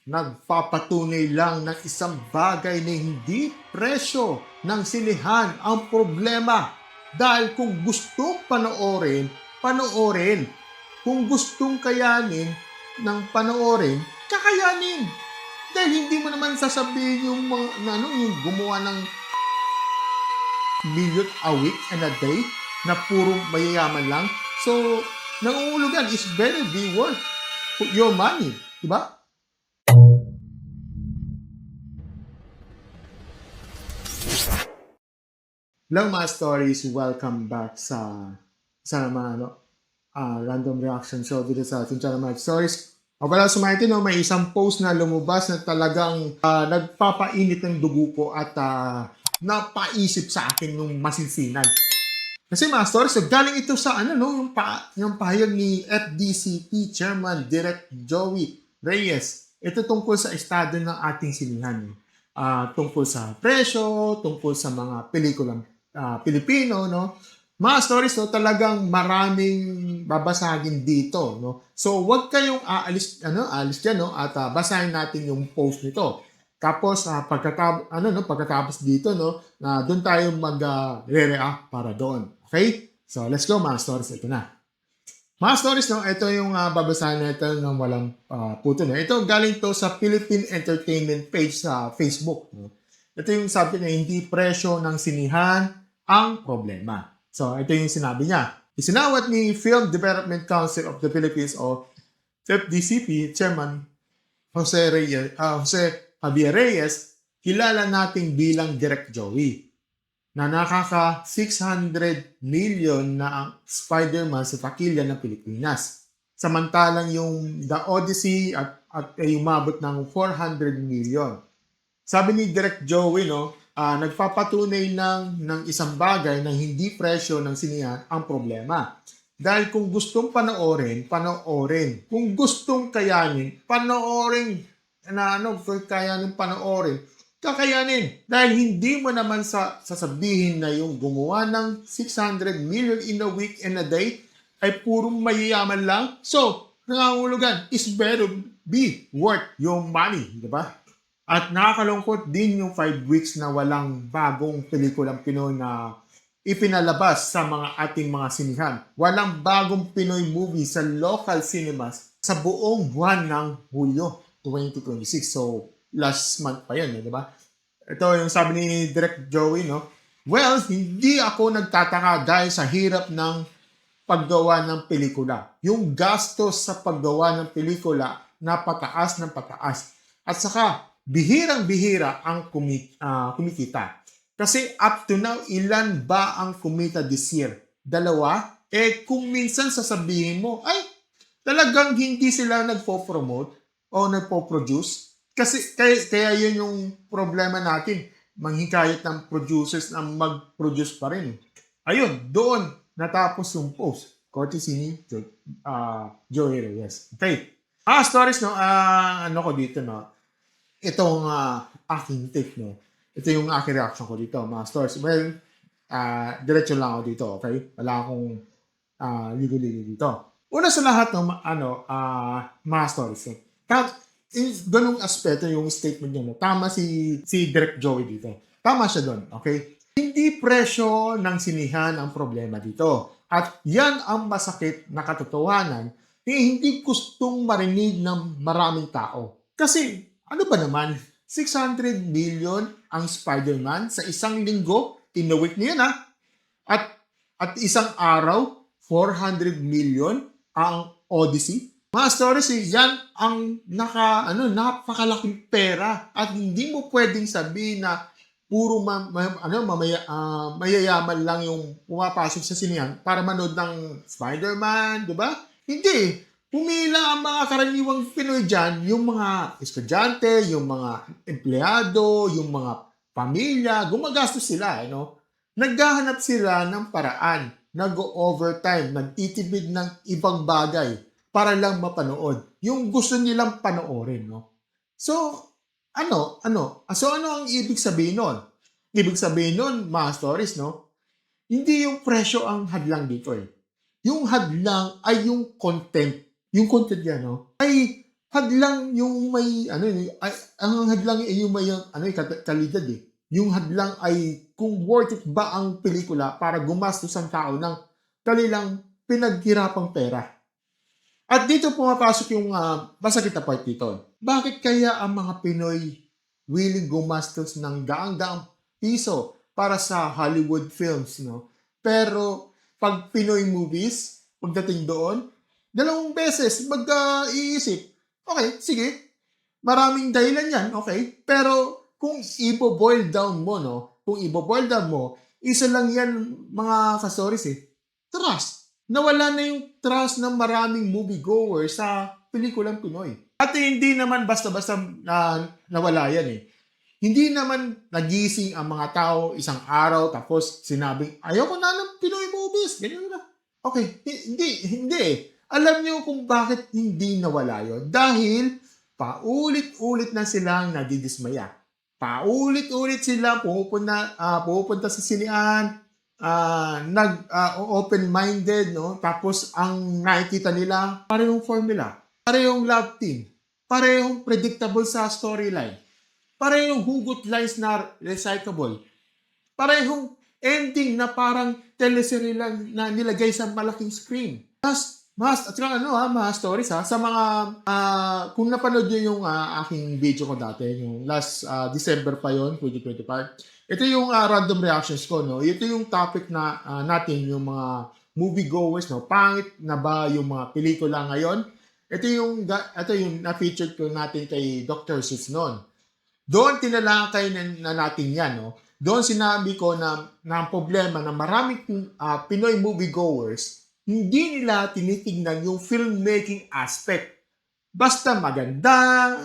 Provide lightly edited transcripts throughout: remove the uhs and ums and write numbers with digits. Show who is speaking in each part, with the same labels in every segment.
Speaker 1: nagpapatunay lang ng isang bagay na hindi presyo ng sinihan ang problema. Dahil kung gustong panoorin, panoorin. Kung gustong kayanin ng panoorin, kakayanin. Dahil hindi mo naman sasabihin yung mga, yung gumawa ng million a week and a day na puro mayayaman lang. So, nangungulugan is better be worth your money. Diba? Hello mga stories, welcome back sa mga random reaction show dito sa ating channel mga stories. O pala sumayti, no, may isang post na lumabas na talagang nagpapainit ng dugo ko at napaisip sa akin nung masinsinan. Kasi mga stories, so galing ito sa yung pahayag ni FDCP Chairman Direk Joey Reyes. Ito tungkol sa estado ng ating sinihan. Tungkol sa presyo, tungkol sa mga pelikulang Pilipino, no? Mga stories, no, talagang maraming babasagin dito, no? So, wag kayong alis diyan, no? At basahin natin yung post nito. Tapos pagkatapos dito, no, na doon tayo mag-react para doon. Okay? So, let's go mga stories. Ito na. Mga stories, no, ito yung babasahin natin ng walang puto. No? Ito galing to sa Philippine Entertainment page sa Facebook. No? Ito yung sabi na hindi presyo ng sinihan ang problema. So, ito yung sinabi niya. Isinawat ni Film Development Council of the Philippines o FDCP Chairman Jose Javier Reyes, kilala nating bilang Direk Joey, na nakaka 600 million na ang Spider-Man sa takilya ng Pilipinas. Samantalang yung The Odyssey at ay umabot ng 400 million. Sabi ni Direk Joey, no, nagpapatunay ng isang bagay na hindi presyo ng sinihan ang problema. Dahil kung gustong panoorin, panoorin. Kung gustong kayanin, panoorin. Kayanin panoorin. Kakayanin. Dahil hindi mo naman sasabihin na yung gumawa ng 600 million in a week and a day ay purong mayayaman lang. So, nangangulugan is better be worth your money. Diba? At nakakalungkot din yung 5 weeks na walang bagong pelikulang Pinoy na ipinalabas sa mga ating mga sinihan. Walang bagong Pinoy movie sa local cinemas sa buong buwan ng Hulyo 2026. So, last month pa yun, di ba? Ito yung sabi ni Direk Joey, no? Well, hindi ako nagtataka dahil sa hirap ng paggawa ng pelikula. Yung gastos sa paggawa ng pelikula na pataas ng pataas. At saka, bihirang-bihira ang kumikita. Kasi up to now, ilan ba ang kumita this year? 2? Kung minsan sasabihin mo, ay, talagang hindi sila nagpo-promote o nagpo-produce. Kasi kaya yun yung problema natin. Manghikayat ng producers na mag-produce pa rin. Ayun, doon natapos yung post. Courtesy ni Joey Reyes. Okay. Stories, no? Ko dito, no? Itong aking take, no? Ito yung aking reaction ko dito, mga stories. Well, diretso lang ako dito, okay? Wala akong ligo-ligo dito. Una sa lahat, no, mga stories. Ganung aspeto yung statement niya, no? Tama si Direk Joey dito. Tama siya doon, okay? Hindi presyo ng sinihan ang problema dito. At yan ang masakit na katotohanan na hindi gustong marinig ng maraming tao. Kasi, ano ba naman? 600 million ang Spider-Man sa isang linggo, in a week niya na. At isang araw, 400 million ang Odyssey. Mga stories, yan ang napakalaking pera. At hindi mo pwedeng sabihin na puro mayayaman lang yung pumapasok sa sinihan para manood ng Spider-Man, di ba? Hindi. Pumila ang mga karaniwang Pinoy dyan, yung mga estudyante, yung mga empleyado, yung mga pamilya, gumagastos sila, Naghahanap sila ng paraan, nag-overtime, nagtitipid ng ibang bagay para lang mapanood. Yung gusto nilang panoorin, no? So, ano ang ibig sabihin nun? Ibig sabihin nun, mga stories, no? Hindi yung presyo ang hadlang dito, eh. Yung hadlang ay yung content. Yung content yan, no? Ay hadlang yung may ano, ay ang hadlang ay yung may ano, kalidad, eh. Yung hadlang ay kung worth it ba ang pelikula para gumastos ang tao ng kanilang pinaghirapang pera. At dito pumapasok yung, masakit na part dito. Bakit kaya ang mga Pinoy willing gumastos ng daang-daang piso para sa Hollywood films, no? Pero 'pag Pinoy movies, pagdating doon, dalawang beses iisip, "Okay, sige, maraming dahilan 'yan, okay." Pero kung ibo-boil down mo, no, kung ibo-boil down mo, isa lang 'yan mga ka-stories, eh, trust. Nawala na yung trust ng maraming moviegoers sa pelikulang Pinoy. At hindi naman basta-basta na nawala 'yan, eh. Hindi naman nagising ang mga tao isang araw tapos sinabing, "Ayoko na ng Pinoy movies." Ganyan na. Okay, hindi, eh. Alam niyo kung bakit hindi nawala yon? Dahil paulit-ulit na silang nadidismaya. Paulit-ulit sila pumupunta sa sinehan, open-minded, no? Tapos ang nakikita nila, parehong formula, parehong love team, parehong predictable sa storyline, parehong hugot lines na recyclable, parehong ending na parang teleserye lang na nilagay sa malaking screen. At saka mga stories sa mga, kung napanood niyo yung aking video ko dati, yung last December pa yon 2025. Ito yung random reactions ko, no? Ito yung topic na natin, yung mga moviegoers, no? Pangit na ba yung mga pelikula ngayon? Ito yung na-featured ko natin kay Dr. Seuss noon. Doon tinalakay na natin yan, no? Doon sinabi ko na ang problema na maraming Pinoy moviegoers, hindi nila tinitingnan yung filmmaking aspect. Basta maganda,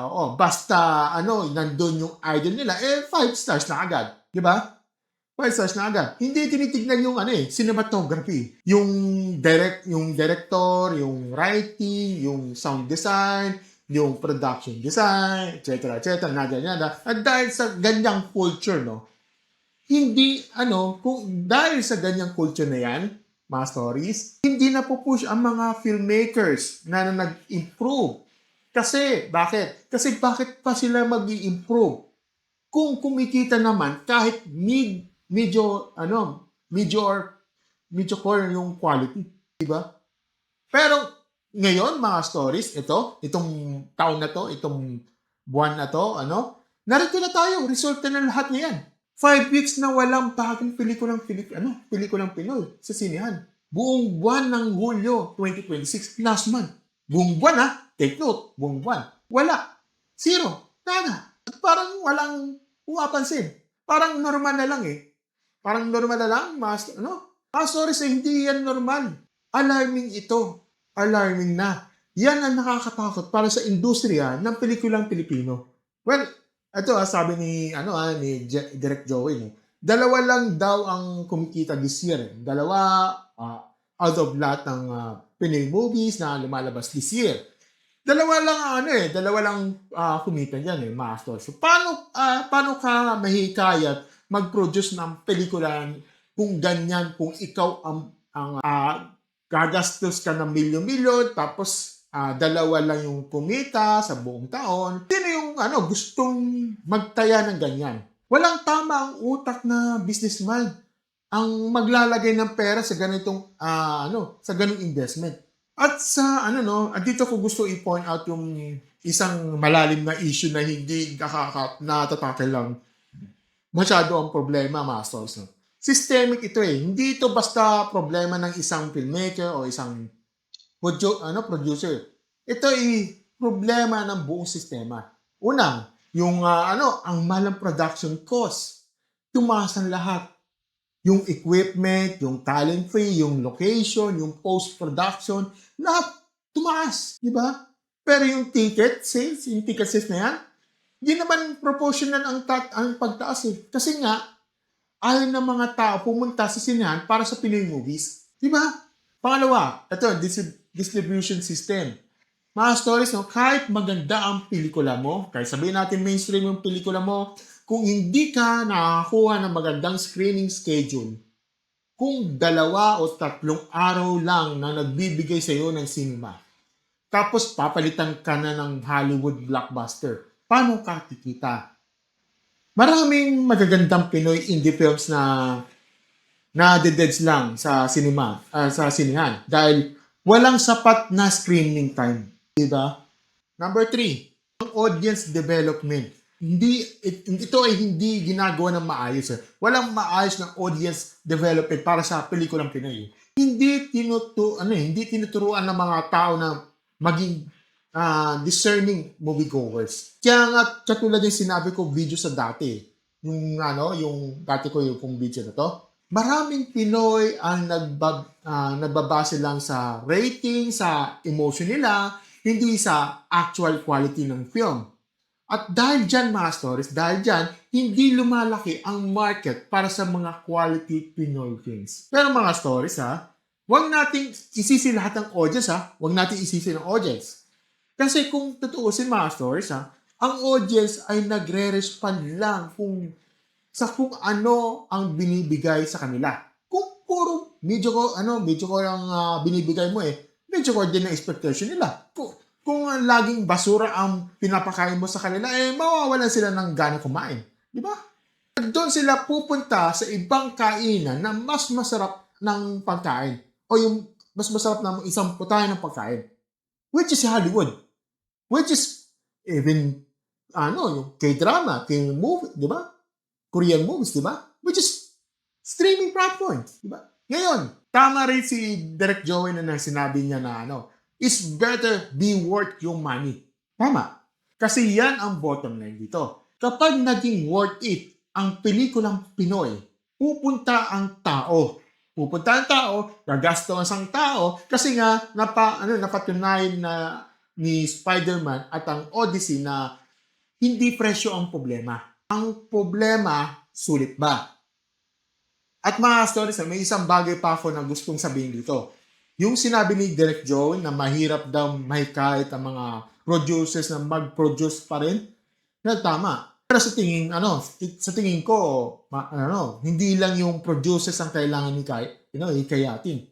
Speaker 1: oo. Basta nandun yung idol nila, 5 stars na agad. Di ba? 5 stars na agad. Hindi tinitignan yung cinematography. Yung director, yung writing, yung sound design, yung production design, etc. Nada. At dahil sa ganyang culture, no, kung dahil sa ganyang culture na yan, mga stories, hindi na po-push ang mga filmmakers na nag-improve. Bakit pa sila mag-i-improve? Kung kumikita naman, kahit mediocre yung quality. Diba? Pero ngayon, mga stories, itong taon na to, itong buwan na to, narito na tayo, resulta na lahat niyan. 5 weeks na walang bagong pelikulang Pinoy sa sinehan. Buong buwan ng Hulyo 2026, last month. Buong buwan, take note, buong buwan. Wala. Zero. Nada. At parang walang pumapansin. Parang normal na lang, eh. Parang normal na lang, stories, hindi yan normal. Alarming ito. Alarming na. Yan ang nakakatakot para sa industriya ng pelikulang Pilipino. Well, ito sabi ni Direk Joey, dalawa lang daw ang kumikita this year. Dalawa out of lahat ng Pinoy movies na lumalabas this year. Dalawa lang kumita diyan, master. So paano ka mahikayat mag-produce ng pelikula kung ganyan, kung ikaw ang gagastos ka ng milyon-milyon tapos dalawa lang yung kumita sa buong taon. Sino yung gustong magtaya ng ganyan? Walang tama ang utak na businessman ang maglalagay ng pera sa ganitong sa ganung investment. At dito ko gusto i-point out yung isang malalim na issue na hindi natatakil lang masyado ang problema, masters. Systemic ito, eh. Hindi ito basta problema ng isang filmmaker o isang producer. Ito ay problema ng buong sistema. Unang, ang malang production cost. Tumaas ang lahat. Yung equipment, yung talent fee, yung location, yung post-production, lahat tumaas, di ba? Pero yung ticket sales na yan, hindi naman proportional ang pagtaas, eh. Kasi nga, ayaw ng mga tao pumunta sa sinehan para sa Pinoy movies. Di ba? Pangalawa, ito, distribution system. Mga stories, kahit maganda ang pelikula mo, kahit sabihin natin mainstream yung pelikula mo, kung hindi ka nakakuha ng magandang screening schedule, kung 2 o 3 araw lang na nagbibigay sa iyo ng cinema, tapos papalitan ka na ng Hollywood blockbuster. Paano ka kikita? Maraming magagandang Pinoy indie films na nadededs lang sa cinema, sa sinihan dahil walang sapat na screening time, 'di ba? Number three, ang audience development. Ito ay hindi ginagawa ng maayos. Walang maayos na audience development para sa pelikulang Pinoy. Hindi tinuturuan ng mga tao na maging discerning moviegoers. Kaya nga, katulad yung sinabi ko video sa dati, yung dati ko yung video na to, maraming Pinoy ang nagbabase lang sa rating, sa emotion nila, hindi sa actual quality ng film. At dahil dyan mga stories, hindi lumalaki ang market para sa mga quality Pinoy films. Pero mga stories huwag nating isisi lahat ng audience huwag nating isisi ng audience. Kasi kung tutuusin mga stories ang audience ay nagre-respond lang kung ano ang binibigay sa kanila. Kung puro medyo ko lang binibigay mo medyo ko din ang expectation nila. Kung laging basura ang pinapakain mo sa kanila, mawawalan sila ng gana kumain. Di ba? Doon sila pupunta sa ibang kainan na mas masarap ng pagkain. O yung mas masarap ng isang putahe ng pagkain. Which is Hollywood. Which is even, yung K-drama, K-movie, di ba? Korean movies, di ba? Which is streaming platforms, di ba? Ngayon, tama rin si Direk Joey na sinabi niya na is better be worth yung money. Tama. Kasi yan ang bottom line dito. Kapag naging worth it ang pelikulang Pinoy, pupunta ang tao. Gagasto ang tao kasi nga napatunayan na ni Spider-Man at ang Odyssey na hindi presyo ang problema. Ang problema, sulit ba? At mga stories, may isang bagay pa ako na gustong sabihin dito. Yung sinabi ni Direk Joey na mahirap daw mahikayat ang mga producers na mag-produce pa rin, na tama. Pero sa tingin ko, hindi lang yung producers ang kailangan hikayatin.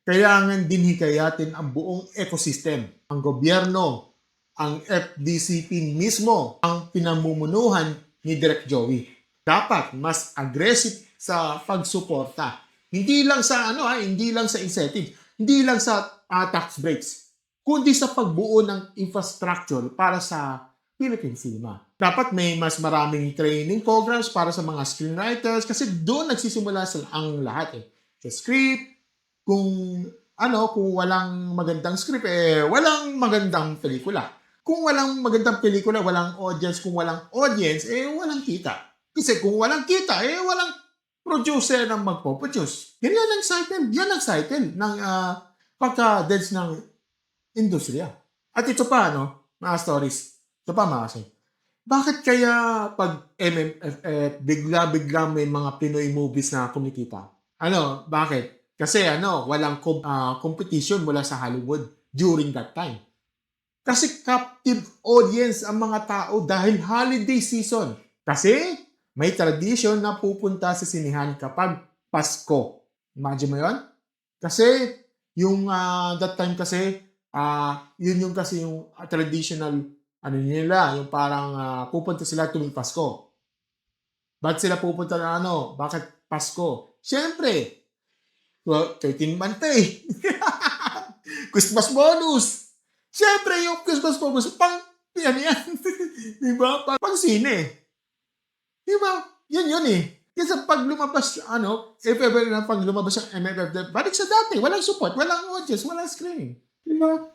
Speaker 1: Kailangan din hikayatin ang buong ecosystem. Ang gobyerno, ang FDCP mismo, ang pinamumunuhan ni Direk Joey. Dapat mas aggressive sa pagsuporta. Hindi lang sa incentive. Hindi lang sa tax breaks, kundi sa pagbuo ng infrastructure para sa Philippine cinema. Dapat may mas maraming training programs para sa mga screenwriters kasi doon nagsisimula ang lahat Sa script, kung walang magandang script, walang magandang pelikula. Kung walang magandang pelikula, walang audience. Kung walang audience, walang kita. Kasi kung walang kita, walang producer na magpo-produce. Yan ang cycle ng pagka-dance ng industriya. At ito pa, mga stories. Ito pa, mga bakit kaya pag MMFF, bigla-bigla may mga Pinoy movies na kumikita? Bakit? Kasi walang competition mula sa Hollywood during that time. Kasi captive audience ang mga tao dahil holiday season. Kasi may tradition na pupunta sa sinihan kapag Pasko. Imagine mo yun? Kasi yung that time kasi, yun yung kasi yung traditional nila, yung parang pupunta sila tuwing Pasko. Ba't sila pupunta na Bakit Pasko? Siyempre, 13-month pay. Christmas bonus. Siyempre, yung Christmas bonus, yan. Diba? Pang sine. Diba? Yun Kasi pag lumabas, if ever na pag lumabas ang MFF, balik sa dati, walang support, walang audience, walang screening. Diba?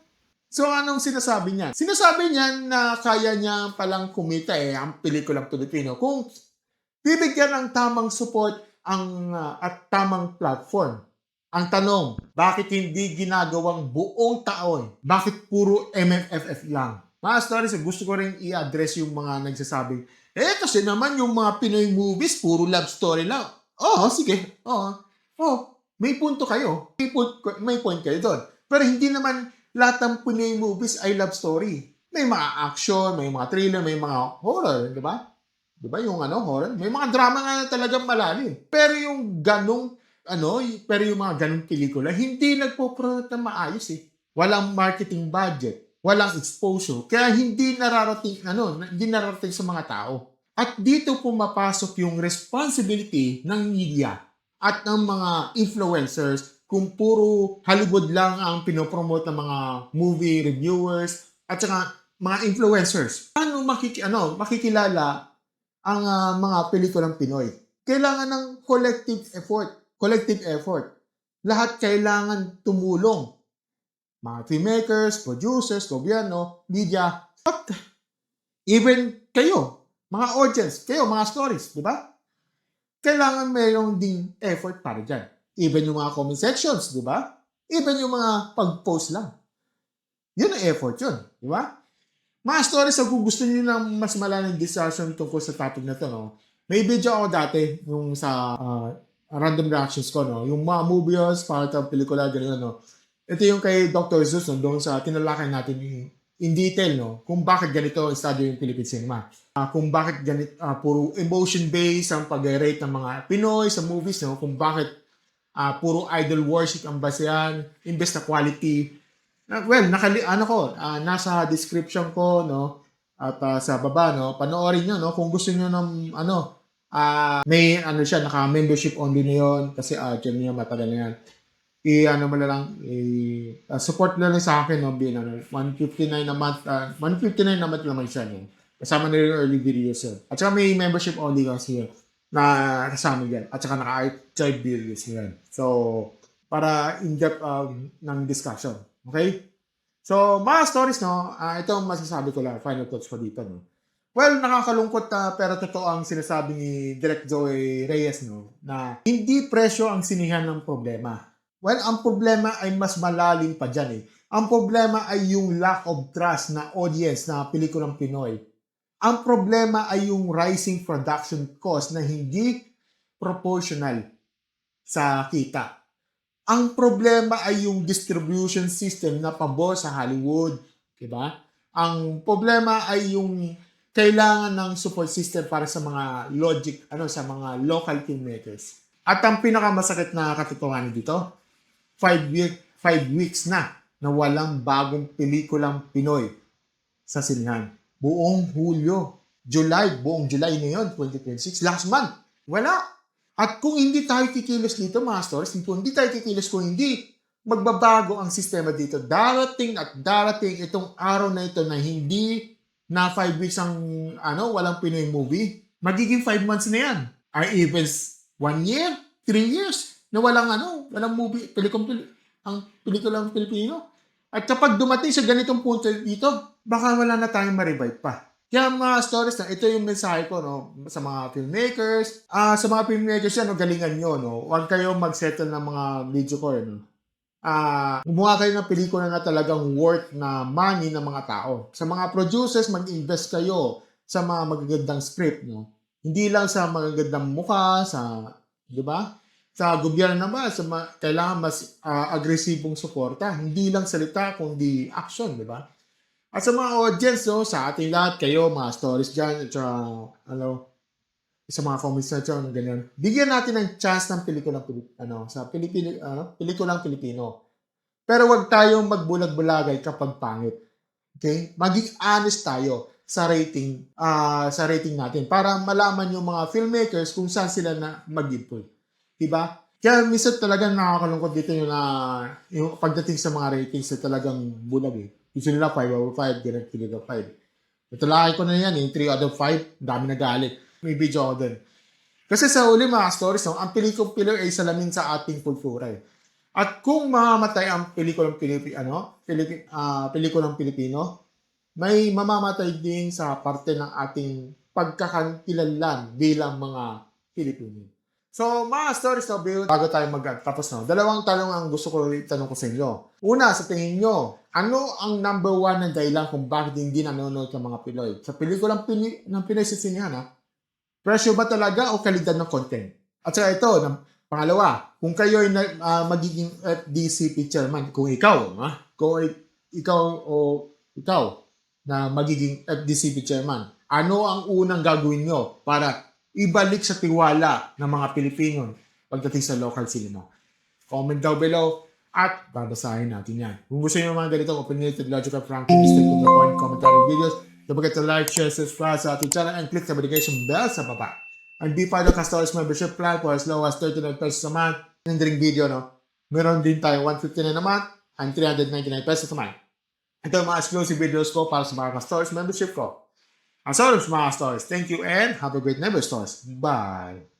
Speaker 1: So, anong sinasabi niya? Sinasabi niya na kaya niya palang kumita ang pelikulang Pilipino kung bibigyan ng tamang support at tamang platform. Ang tanong, bakit hindi ginagawang buong taon? Bakit puro MMFF lang? Mga stories, gusto ko rin i-address yung mga nagsasabing, kasi naman yung mga Pinoy movies, puro love story lang. Sige. May punto kayo. May point kayo doon. Pero hindi naman lahat ng Pinoy movies ay love story. May mga action, may mga thriller, may mga horror, di ba? Di ba yung horror? May mga drama nga na talagang malalim. Pero yung mga ganong pelikula, hindi nagpo-promote na maayos Walang marketing budget. walang exposure, kaya hindi nararating sa mga tao. At dito pumapasok yung responsibility ng media at ng mga influencers kung puro Hollywood lang ang pinopromote ng mga movie reviewers at saka mga influencers. Paano makikilala ang mga pelikulang Pinoy? Kailangan ng collective effort. Collective effort. Lahat kailangan tumulong. Mga filmmakers, producers, gobyerno, media, at even kayo, mga audience, kayo, mga stories, di ba? Kailangan mayroong ding effort para dyan. Even yung mga comment sections, di ba? Even yung mga pag-post lang. Yun ang effort yun, di ba? Mga stories, kung gusto niyo ng mas malaking discussion tungkol sa topic na to, no? May video ako dati, yung sa random reactions ko, no? Yung mga movies, part of pelikula, gano'n, no? Ito yung kay Dr. Zeus, no? Doon sa tinalakay natin in detail, no? Kung bakit ganito ang estadyo yung Philippine cinema. Kung bakit puro emotion-based ang pag-rate ng mga Pinoy sa movies, no? Kung bakit puro idol worship ang basehan, imbes na quality. Well, nasa description ko, no? At sa baba, no? Panoorin nyo, no? Kung gusto nyo ng, may siya, naka-membership only na yun kasi dyan niya matagal na yan. Support na lang sa akin, no? 159 a month, 159 a month naman siya, no? Kasama na yung early videos yun. At saka may membership only kasi yun na kasama yan. At saka naka-archive videos yan. So, para in-depth ng discussion. Okay? So, mga stories, no? Ito ang masasabi ko lang, final thoughts ko dito, no? Well, nakakalungkot pero totoo ang sinasabi ni Direk Joey Reyes, no? Na hindi presyo ang sinihan ng problema. Well, ang problema ay mas malalim pa dyan, eh. Ang problema ay yung lack of trust na audience na pelikulang Pinoy. Ang problema ay yung rising production cost na hindi proportional sa kita. Ang problema ay yung distribution system na pabor sa Hollywood, diba? Ang problema ay yung kailangan ng support system para sa mga sa mga local filmmakers. At ang pinakamasakit na katotohanan dito, 5 weeks na walang bagong pelikulang Pinoy sa sinihan. Buong buong July na yun, 2026, last month, wala. At kung hindi tayo kikilos dito, mga stories, kung hindi tayo kikilos, kung hindi magbabago ang sistema dito, darating itong araw na ito na hindi na 5 weeks ang walang Pinoy movie, magiging 5 months na yan. Or even 1 year, 3 years na walang movie, pelikulang Pilipino. At kapag dumating sa ganitong punto dito, baka wala na tayong ma-revive pa. Kaya mga stories na, ito yung mensahe ko, no, sa mga filmmakers. Sa mga filmmakers yan, galingan nyo, no. Huwag kayo mag-settle ng mga video ko, no. Gumawa kayo ng pelikula na talagang worth na money ng mga tao. Sa mga producers, mag-invest kayo sa mga magagandang script, no. Hindi lang sa magagandang mukha, di ba? Sa gobyerno naman, kailangan mas agresibong suporta. Hindi lang salita, kundi action, di ba? At sa mga audience, no, sa ating lahat, kayo, mga stories dyan, at sa mga comments na dyan, ganyan. Bigyan natin ng chance ng pelikulang Pilipino. Pero wag tayong magbulag-bulagay kapag pangit. Okay? Maging honest tayo sa rating natin para malaman yung mga filmmakers kung saan sila na mag-improve. Diba? Kaya minsan talagang nakakalungkot dito yung pagdating sa mga ratings na talagang bulag, eh. Gusto nila 5/5, ganun, 3/5. Natalakay ko na yan, 3/5, dami na galit. May video ako dun. Kasi sa uli mga stories, no, ang pelikulang ay salamin sa ating kultura, eh. At kung mamamatay ang pelikulang Pilipino, may mamamatay din sa parte ng ating pagkakakilanlan bilang mga Pilipino. So, mga stories na build, bago tayo tapos na, dalawang tanong ang gusto ko itanong ko sa inyo. Una, sa tingin nyo, ano ang number 1 na dahilan kung bakit hindi nanonood ng mga Pinoy? Sa pelikulang ng Pinoy sa sinihan, presyo ba talaga o kalidad ng content? At saka ito, pangalawa, kung kayo ay magiging FDCP chairman, kung ikaw na magiging FDCP chairman, ano ang unang gagawin nyo para ibalik sa tiwala ng mga Pilipino pagdating sa local cinema? Comment down below. at babasahin natin yan. Kung gusto nyo mga ganitong opinionated, logical, frank, stick to the point, commentary videos, don't forget to like, share, subscribe sa ating channel, and click the notification bell sa baba. And be part of Castores membership plan for as low as 39 pesos a month. And during video, no, meron din tayo 159 a month and 399 pesos a month. Ito ang mga exclusive videos ko para sa mga Castores membership ko. As always, mga Castores, thank you and have a great Never Stores. Bye!